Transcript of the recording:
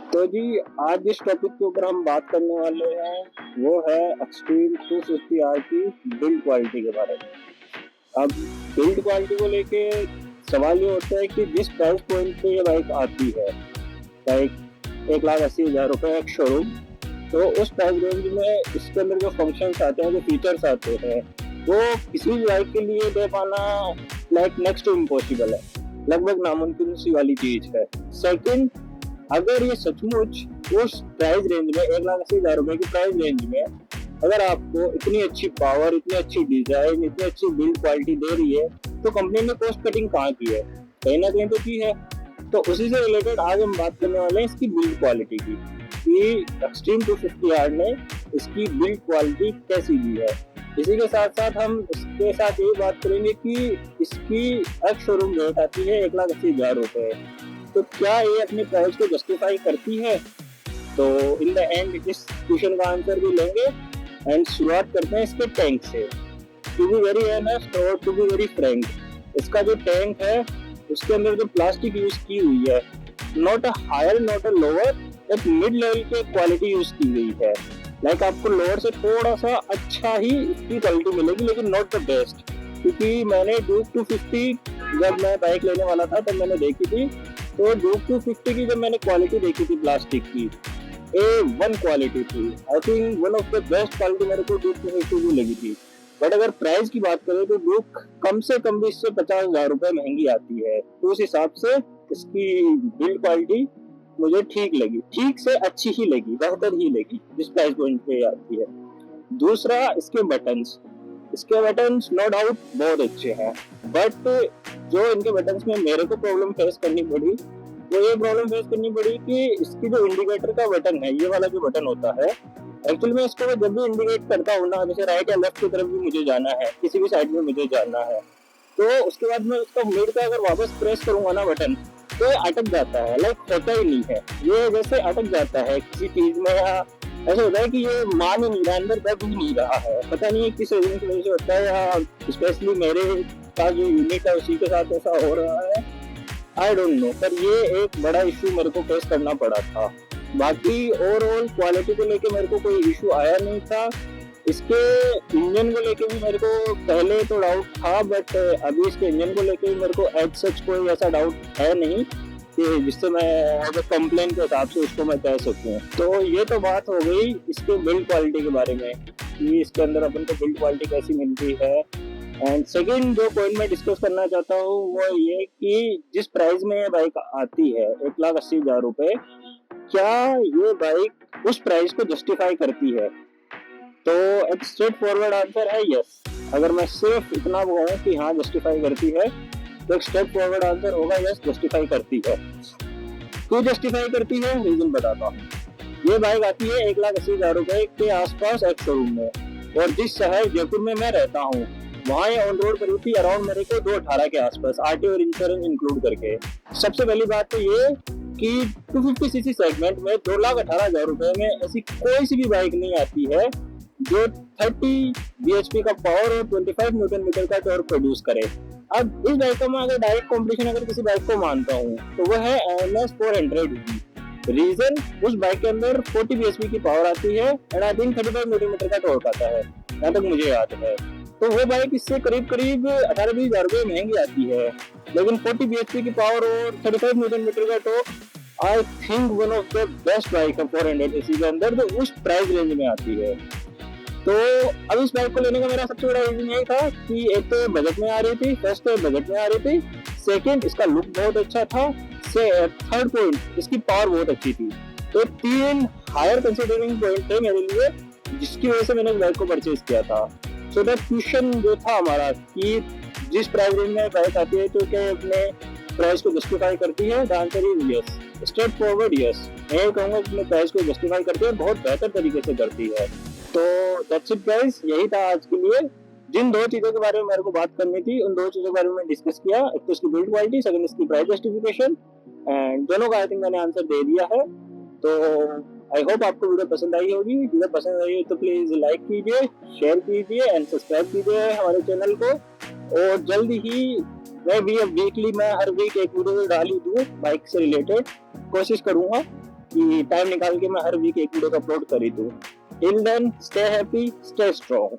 तो जी, आज जिस टॉपिक के ऊपर हम बात करने वाले हैं वो है एक्सट्रीम 250R की बिल्ड क्वालिटी के बारे में। अब बिल्ड क्वालिटी को लेके सवाल ये होता है कि जिस प्राइस पॉइंट पे ये बाइक आती है, लाइक 1,80,000 एक शोरूम, तो उस प्राइस रेंज में इसके अंदर जो फंक्शंस आते हैं, जो फीचर्स आते हैं, वो किसी भी बाइक के लिए दे पाना लाइक नेक्स्ट टू इम्पॉसिबल है, लगभग नामुमकिन सी वाली चीज है। सेकंड, अगर ये सचमुच उस प्राइस रेंज में 1,80,000 की प्राइस रेंज में अगर आपको इतनी अच्छी पावर, इतनी अच्छी डिजाइन, इतनी अच्छी बिल्ड क्वालिटी दे रही है, तो कंपनी ने कॉस्ट कटिंग कहाँ की है? कहीं ना कहीं तो की है। तो उसी से रिलेटेड आज हम बात करने वाले हैं इसकी बिल्ड क्वालिटी की, कि एक्सट्रीम 250R ने इसकी बिल्ड क्वालिटी कैसी दी है। इसी के साथ साथ हम इसके साथ ये बात करेंगे कि इसकी एक्स शोरूम रेट आती है 1,80,000, तो क्या ये अपने प्राइस को जस्टिफाई करती है? तो इन द एंड इस क्वेश्चन का आंसर भी लेंगे। एंड शुरुआत करते हैं इसके टैंक से। टू बी वेरी ऑनेस्ट और टू बी वेरी फ्रैंक, इसका जो टैंक है उसके अंदर जो प्लास्टिक यूज की हुई है, not a higher not a lower, एक मिड लेवल की क्वालिटी यूज की गई है। लाइक आपको लोअर से थोड़ा सा अच्छा ही इसकी क्वालिटी मिलेगी, लेकिन नॉट द बेस्ट। क्योंकि मैंने ड्यूक 250 जब मैं बाइक लेने वाला था तब मैंने देखी थी, तो ड्यूक 250 की जब मैंने क्वालिटी देखी थी प्लास्टिक की, A1 क्वालिटी थी। I think one of the best quality मेरे को ड्यूक 250 की लगी थी। बट अगर प्राइस की बात करें तो ड्यूक कम से कम भी इससे 50,000 महंगी आती है, तो उस हिसाब से इसकी बिल्ड क्वालिटी मुझे ठीक लगी, ठीक से अच्छी ही लगी, बेहतर ही लगी जिस प्राइस पॉइंट पे आती है। दूसरा, इसके बटन्स नो डाउट बहुत अच्छे हैं, बट जो इनके बटन्स में मेरे को प्रॉब्लम फेस करनी पड़ी, वो ये प्रॉब्लम फेस करनी पड़ी कि इसकी जो इंडिकेटर का बटन है, ये वाला जो बटन होता है, एक्चुअली में इसको जब भी इंडिकेट करता हूँ ना, जैसे राइट या लेफ्ट की तरफ भी मुझे जाना है, किसी भी साइड में मुझे जाना है, तो उसके बाद मैं उसका मिड का अगर वापस प्रेस करूंगा ना बटन, तो ये अटक जाता है, लाइक होता ही नहीं है, ये जैसे अटक जाता है किसी चीज में, या ऐसा होता है कि ये मान ही नहीं रहा, अंदर दब ही नहीं रहा है। पता नहीं किस रीजन की वजह से होता है, या स्पेशली मेरे का जो यूनिट है उसी के साथ ऐसा हो रहा है, आई डोंट नो। पर ये एक बड़ा इशू मेरे को फेस करना पड़ा था। बाकी ओवरऑल क्वालिटी को लेके मेरे को कोई इशू आया नहीं था। इसके इंजन को लेके भी मेरे को पहले तो डाउट था, बट अभी इसके इंजन को लेके भी मेरे को एज सच कोई ऐसा डाउट है नहीं कि जिससे मैं अगर कंप्लेन के हिसाब से उसको मैं कह सकूं। तो ये तो बात हो गई इसके बिल्ड क्वालिटी के बारे में, कि इसके अंदर अपन को बिल्ड क्वालिटी कैसी मिलती है। एंड सेकेंड जो पॉइंट मैं डिस्कस करना चाहता हूँ वो ये कि जिस प्राइस में ये बाइक आती है 1,80,000, क्या ये बाइक उस प्राइस को जस्टिफाई करती है? तो एक स्ट्रेट फॉरवर्ड आंसर है यस। अगर मैं सिर्फ इतना कहूँ कि हाँ जस्टिफाई करती है, तो एक स्ट्रेट फॉरवर्ड आंसर होगा यस, जस्टिफाई करती है। क्यों जस्टिफाई करती है, रीजन बताता हूँ। ये बाइक आती है 1,80,000 के आसपास एक शोरूम में, और जिस शहर जयपुर में मैं रहता हूँ वहाँ ये ऑन रोड पड़ी थी अराउंड मेरे को 218 के आसपास, आरटीओ और इंश्योरेंस इंक्लूड करके। सबसे पहली बात तो ये कि 250cc सेगमेंट में 2,18,000 में ऐसी कोई सी भी बाइक नहीं आती है जो 30 bhp का पावर और 25 न्यूटन मीटर का टॉर्क प्रोड्यूस करे। अब इस बाइक का मैं अगर डायरेक्ट कॉम्पिटिशन अगर किसी बाइक को मानता हूँ तो वह है AMS 400। रीजन, उस बाइक के अंदर 40 bhp की पावर आती है and I think 35 newton metre का टॉर्क आता है, जहाँ तक मुझे याद है। तो वो बाइक इससे करीब करीब 18-20 हज़ार महंगी आती है, लेकिन 40 bhp की पावर और 35 न्यूटन मीटर का torque, I think one of the best bike है 400cc के अंदर, जो उस प्राइस रेंज में आती है। तो अब इस बाइक को लेने का मेरा सबसे बड़ा रीजन यही था कि एक तो बजट में आ रही थी, फर्स्ट तो बजट में आ रही थी, सेकंड इसका लुक बहुत अच्छा था, से थर्ड पॉइंट इसकी पावर बहुत अच्छी थी। तो 3 हायर कंसिडरिंग पॉइंट थे मेरे लिए, जिसकी वजह से मैंने इस बाइक को परचेज किया था। सो दैट क्वेश्चन जो था हमारा कि जिस प्राइस रेंज में बाइक आती है तो क्या अपने प्राइस को जस्टिफाई करती है, the answer is yes, straight forward yes. मैं कहूँगा कि अपने प्राइस को जस्टिफाई करती है, बहुत बेहतर तरीके से करती है। तो दैट्स इट गाइस, यही था आज के लिए। जिन 2 चीजों के बारे में मेरे को बात करनी थी, उन 2 चीजों के बारे में डिस्कस किया। एक तो इसकी बिल्ड क्वालिटी, सेकंड इसकी प्राइस जस्टिफिकेशन, एंड दोनों का आई थिंक मैंने आंसर दे दिया है। तो आई होप आपको वीडियो पसंद आई होगी। वीडियो पसंद आई तो प्लीज लाइक कीजिए, शेयर कीजिए एंड सब्सक्राइब कीजिए हमारे चैनल को। और जल्दी ही मैं हर वीक एक वीडियो डाल ही दूँ बाइक से रिलेटेड, कोशिश करूंगा। कि टाइम निकाल के मैं हर वीक एक वीडियो अपलोड कर ही दूँ। Till then stay happy, stay strong.